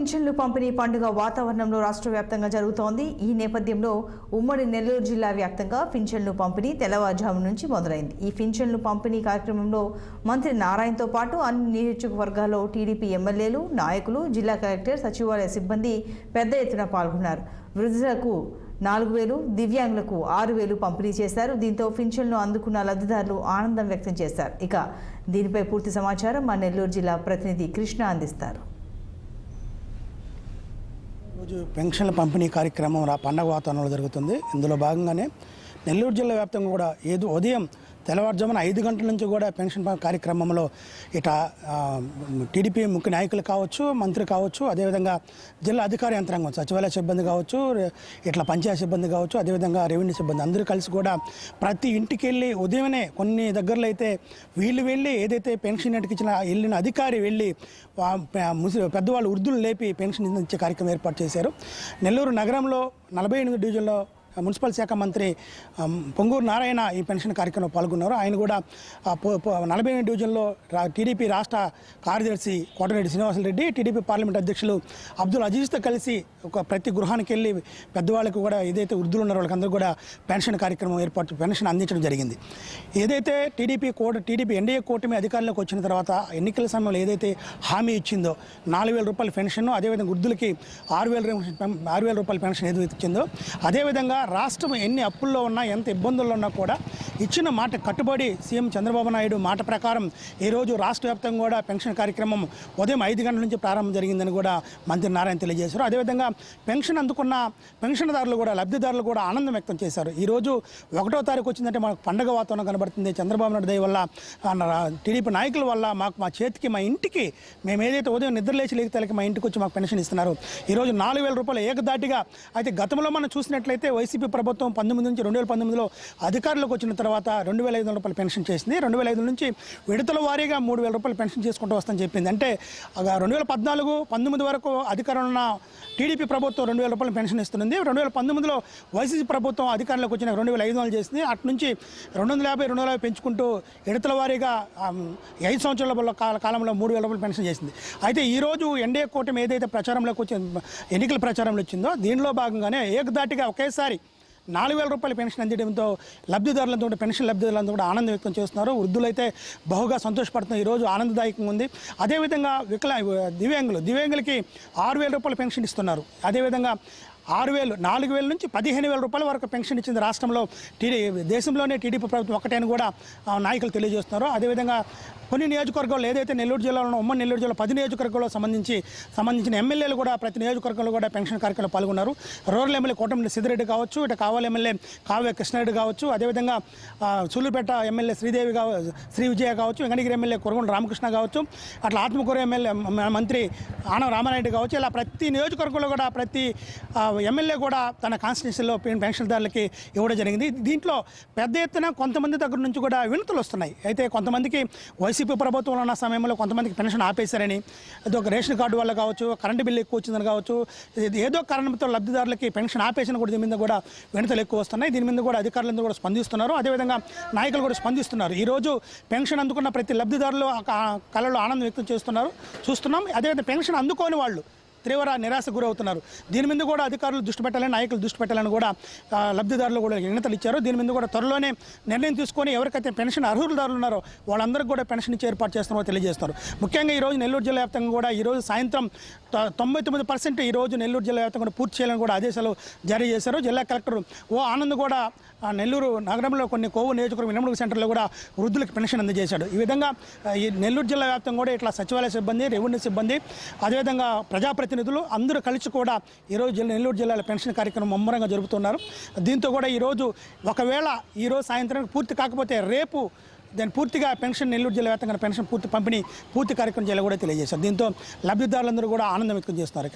పింఛన్లు పంపిణీ పండుగ వాతావరణంలో రాష్ట్ర వ్యాప్తంగా జరుగుతోంది. ఈ నేపథ్యంలో ఉమ్మడి నెల్లూరు జిల్లా వ్యాప్తంగా పింఛన్లు పంపిణీ తెల్లవారుజాము నుంచి మొదలైంది. ఈ పింఛన్లు పంపిణీ కార్యక్రమంలో మంత్రి నారాయణతో పాటు అన్ని నియోజకవర్గాల్లో టీడీపీ ఎమ్మెల్యేలు, నాయకులు, జిల్లా కలెక్టర్, సచివాలయ సిబ్బంది పెద్ద ఎత్తున పాల్గొన్నారు. వృద్ధులకు 4,000, దివ్యాంగులకు 6,000 పంపిణీ చేశారు. దీంతో పింఛన్లు అందుకున్న లబ్ధిదారులు ఆనందం వ్యక్తం చేశారు. ఇక దీనిపై పూర్తి సమాచారం మా నెల్లూరు జిల్లా ప్రతినిధి కృష్ణ అందిస్తారు. రోజు పెన్షన్ల పంపిణీ కార్యక్రమం పండగ వాతావరణంలో జరుగుతుంది. ఇందులో భాగంగానే నెల్లూరు జిల్లా వ్యాప్తంగా కూడా ఉదయం తెల్లవారుజామున 5 గంటల నుంచి కూడా పెన్షన్ కార్యక్రమంలో ఇట్లా టీడీపీ ముఖ్య నాయకులు కావచ్చు, మంత్రి కావచ్చు, అదేవిధంగా జిల్లా అధికార యంత్రాంగం, సచివాలయ సిబ్బంది కావచ్చు, ఇట్లా పంచాయతీ సిబ్బంది కావచ్చు, అదేవిధంగా రెవెన్యూ సిబ్బంది అందరూ కలిసి కూడా ప్రతి ఇంటికి వెళ్ళి ఉదయమే కొన్ని దగ్గరలో అయితే వీళ్ళు వెళ్ళి ఏదైతే పెన్షన్ ఇంటికి వెళ్ళిన అధికారి వెళ్ళి పెద్దవాళ్ళు వృద్ధులు లేపి పెన్షన్ ఇచ్చే కార్యక్రమం ఏర్పాటు చేశారు. నెల్లూరు నగరంలో 48 డివిజన్లో మున్సిపల్ శాఖ మంత్రి పొంగూరు నారాయణ ఈ పెన్షన్ కార్యక్రమంలో పాల్గొన్నారు. ఆయన కూడా 48 డివిజన్లో టీడీపీ రాష్ట్ర కార్యదర్శి కోటరెడ్డి శ్రీనివాసరెడ్డి, టీడీపీ పార్లమెంట్ అధ్యక్షులు అబ్దుల్ అజీజ్తో కలిసి ప్రతి గృహానికి వెళ్ళి పెద్దవాళ్ళకు కూడా ఏదైతే వృద్ధులు ఉన్నారో వాళ్ళకందరూ కూడా పెన్షన్ కార్యక్రమం పెన్షన్ అందించడం జరిగింది. ఏదైతే టీడీపీ ఎన్డీఏ కూటమి అధికారంలోకి వచ్చిన తర్వాత ఎన్నికల సమయంలో ఏదైతే హామీ ఇచ్చిందో 4,000 రూపాయల పెన్షన్, అదేవిధంగా వృద్ధులకి 6,000 రూపాయల పెన్షన్ ఏదైతే ఇచ్చిందో, అదేవిధంగా రాష్ట్రం ఎన్ని అప్పుల్లో ఉన్నా, ఎంత ఇబ్బందుల్లో ఉన్నా కూడా ఇచ్చిన మాట కట్టుబడి సీఎం చంద్రబాబు నాయుడు మాట ప్రకారం ఈరోజు రాష్ట్ర వ్యాప్తంగా కూడా పెన్షన్ కార్యక్రమం ఉదయం 5 గంటల నుంచి ప్రారంభం జరిగిందని కూడా మంత్రి నారాయణ తెలియజేశారు. అదేవిధంగా పెన్షన్ అందుకున్న పెన్షన్దారులు కూడా, లబ్ధిదారులు కూడా ఆనందం వ్యక్తం చేశారు. ఈరోజు 1వ తారీఖు వచ్చిందంటే మనకు పండగ వాతావరణం కనబడుతుంది. చంద్రబాబు నాయుడు దయ వల్ల, టీడీపీ నాయకుల వల్ల మా చేతికి, మా ఇంటికి మేము ఏదైతే ఉదయం నిద్రలేచి లేకపోతే మా ఇంటికి వచ్చి మాకు పెన్షన్ ఇస్తున్నారు. ఈరోజు 4,000 రూపాయలు ఏకదాటిగా. అయితే గతంలో మనం చూసినట్లయితే వైసీపీ ప్రభుత్వం 19 నుంచి 2019లో అధికారంలోకి వచ్చిన తర్వాత 2,500 రూపాయలు పెన్షన్ చేసింది. 2,500 నుంచి విడతల వారీగా 3,000 రూపాయలు పెన్షన్ చేసుకుంటూ వస్తామని చెప్పింది. అంటే 2014-19 వరకు అధికారంలో ఉన్న టీడీపీ ప్రభుత్వం 2,000 రూపాయలు పెన్షన్ ఇస్తుంది. 2019లో వైసీపీ ప్రభుత్వం అధికారంలోకి వచ్చిన 2,500 చేసింది. అటు నుంచి 250 పెంచుకుంటూ విడతల వారీగా 5 సంవత్సరాల కాలంలో 3,000 రూపాయలు పెన్షన్ చేసింది. అయితే ఈరోజు ఎన్డీఏ కూటమి ఏదైతే ప్రచారంలోకి వచ్చి ఎన్నికల ప్రచారంలో వచ్చిందో దీనిలో భాగంగానే ఏకదాటిగా ఒకేసారి 4,000 రూపాయల పెన్షన్ అందించడంతో లబ్ధిదారులంతా కూడా, పెన్షన్ లబ్ధిదారులంతా కూడా ఆనందం వ్యక్తం చేస్తున్నారు. వృద్ధులైతే బహుగా సంతోషపడుతున్నారు. ఈరోజు ఆనందదాయకంగా ఉంది. అదేవిధంగా దివ్యాంగులకి 6,000 రూపాయల పెన్షన్ ఇస్తున్నారు. అదేవిధంగా 6,000, 4,000 నుంచి 15,000 రూపాయల వరకు పెన్షన్ ఇచ్చింది రాష్ట్రంలో. దేశంలోనే టీడీపీ ప్రభుత్వం ఒకటే అని కూడా నాయకులు తెలియజేస్తున్నారు. అదేవిధంగా కొన్ని నియోజకవర్గాల్లో ఏదైతే నెల్లూరు జిల్లాలో ఉమ్మడి నెల్లూరు జిల్లా 10 నియోజకవర్గాల్లో సంబంధించిన ఎమ్మెల్యేలు కూడా ప్రతి నియోజకవర్గంలో కూడా పెన్షన్ కార్యక్రమంలో పాల్గొన్నారు. రూరల్ ఎమ్మెల్యే కోటమిరెడ్డి సిద్దిరెడ్డి కావచ్చు, ఇటు కావాలి ఎమ్మెల్యే కావ్య కృష్ణారెడ్డి కావచ్చు, అదేవిధంగా సూళ్ళూరుపేట ఎమ్మెల్యే శ్రీ విజయ కావచ్చు, వెంకటగిరి ఎమ్మెల్యే కురగొండ రామకృష్ణ కావచ్చు, అట్లా ఆత్మకూరు ఎమ్మెల్యే మంత్రి ఆనం రామానాయుడు కావచ్చు, ఇలా ప్రతి నియోజకవర్గంలో కూడా ప్రతి ఎమ్మెల్యే కూడా తన కాన్స్టిట్యూన్సీలో పెన్షన్దారులకి ఇవ్వడం జరిగింది. దీంట్లో పెద్ద ఎత్తున కొంతమంది దగ్గర నుంచి కూడా వినతులు వస్తున్నాయి. అయితే కొంతమందికి వైసీపీ ప్రభుత్వంలో ఉన్న సమయంలో కొంతమందికి పెన్షన్ ఆపేశారని, అది ఒక రేషన్ కార్డు వల్ల కావచ్చు, కరెంటు బిల్లు ఎక్కువ వచ్చిందని కావచ్చు, ఏదో కారణంతో లబ్ధిదారులకి పెన్షన్ ఆపేసిన కూడా దీని మీద కూడా వినతులు ఎక్కువ వస్తున్నాయి. దీని మీద కూడా అధికారులందరూ కూడా స్పందిస్తున్నారు. అదేవిధంగా నాయకులు కూడా స్పందిస్తున్నారు. ఈరోజు పెన్షన్ అందుకున్న ప్రతి లబ్ధిదారులు కళలో ఆనందం వ్యక్తం చూస్తున్నాం. అదేవిధంగా పెన్షన్ అందుకోని వాళ్ళు తీవ్ర నిరాశకు గురవుతున్నారు. దీని మీద కూడా అధికారులు దృష్టి పెట్టాలని, నాయకులు దృష్టి పెట్టాలని కూడా లబ్ధిదారులు కూడా వినతులు ఇచ్చారు. దీని మీద కూడా త్వరలోనే నిర్ణయం తీసుకొని ఎవరికైతే పెన్షన్ అర్హులదారులు ఉన్నారో వాళ్ళందరికీ కూడా పెన్షన్ ఇచ్చి ఏర్పాటు చేస్తున్నారో తెలియజేస్తారు. ముఖ్యంగా ఈరోజు నెల్లూరు జిల్లా వ్యాప్తంగా కూడా ఈరోజు సాయంత్రం 99% ఈరోజు నెల్లూరు జిల్లా వ్యాప్తంగా కూడా పూర్తి చేయాలని కూడా ఆదేశాలు జారీ చేశారు. జిల్లా కలెక్టర్ ఆనంద్ కూడా నెల్లూరు నగరంలో కొన్ని కోవు నియోజకవర్గం వినముడు సెంటర్లో కూడా వృద్ధులకు పెన్షన్ అందజేశాడు. ఈ విధంగా ఈ నెల్లూరు జిల్లా వ్యాప్తంగా కూడా ఇట్లా సచివాలయ సిబ్బంది, రెవెన్యూ సిబ్బంది, అదేవిధంగా ప్రజాప్రతినిధులు అందరూ కలిసి కూడా ఈరోజు నెల్లూరు జిల్లాలో పెన్షన్ కార్యక్రమం ముమ్మరంగా జరుపుతున్నారు. దీంతో కూడా ఈరోజు ఒకవేళ ఈరోజు సాయంత్రానికి పూర్తి కాకపోతే రేపు దాన్ని పూర్తిగా పెన్షన్ నెల్లూరు జిల్లా వ్యాప్తంగా పెన్షన్ పూర్తి కార్యక్రమం చేయాలని కూడా తెలియజేశారు. దీంతో లబ్ధిదారులందరూ కూడా ఆనందం వ్యక్తం చేస్తున్నారు.